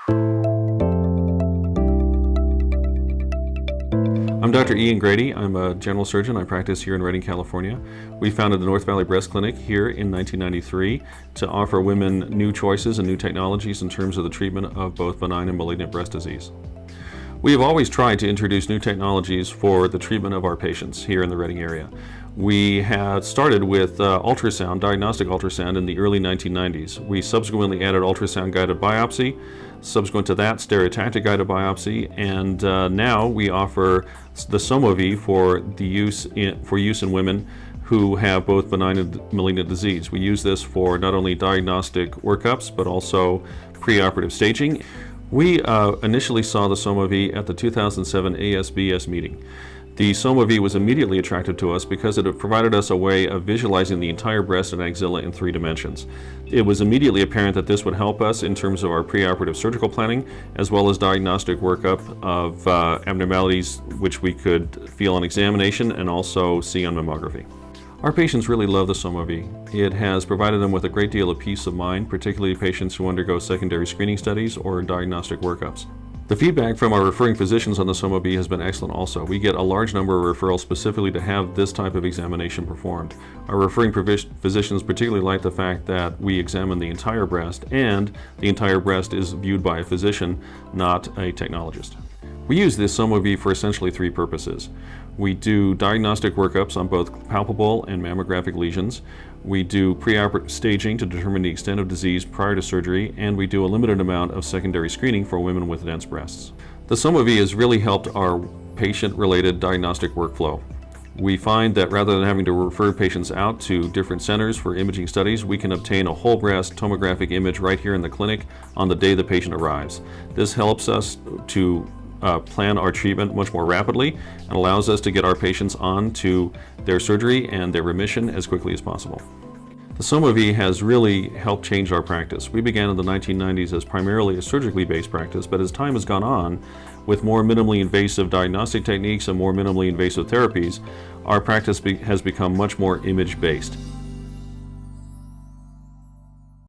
I'm Dr. Ian Grady. I'm a general surgeon. I practice here in Redding, California. We founded the North Valley Breast Clinic here in 1993 to offer women new choices and new technologies in terms of the treatment of both benign and malignant breast disease. We have always tried to introduce new technologies for the treatment of our patients here in the Redding area. We had started with ultrasound, diagnostic ultrasound, in the early 1990s. We subsequently added ultrasound-guided biopsy, subsequent to that, stereotactic guided biopsy, and now we offer the SomaV for use in women who have both benign and malignant disease. We use this for not only diagnostic workups, but also preoperative staging. We initially saw the SomaV at the 2007 ASBS meeting. The SomaV was immediately attractive to us because it provided us a way of visualizing the entire breast and axilla in 3 dimensions. It was immediately apparent that this would help us in terms of our preoperative surgical planning, as well as diagnostic workup of abnormalities which we could feel on examination and also see on mammography. Our patients really love the SomaV. It has provided them with a great deal of peace of mind, particularly patients who undergo secondary screening studies or diagnostic workups. The feedback from our referring physicians on the SomaV has been excellent also. We get a large number of referrals specifically to have this type of examination performed. Our referring physicians particularly like the fact that we examine the entire breast, and the entire breast is viewed by a physician, not a technologist. We use this SomaV for essentially 3 purposes. We do diagnostic workups on both palpable and mammographic lesions. We do preoperative staging to determine the extent of disease prior to surgery, and we do a limited amount of secondary screening for women with dense breasts. The SomaV has really helped our patient-related diagnostic workflow. We find that rather than having to refer patients out to different centers for imaging studies, we can obtain a whole breast tomographic image right here in the clinic on the day the patient arrives. This helps us to plan our treatment much more rapidly and allows us to get our patients on to their surgery and their remission as quickly as possible. The SomaV has really helped change our practice. We began in the 1990s as primarily a surgically based practice, but as time has gone on, with more minimally invasive diagnostic techniques and more minimally invasive therapies, our practice has become much more image-based.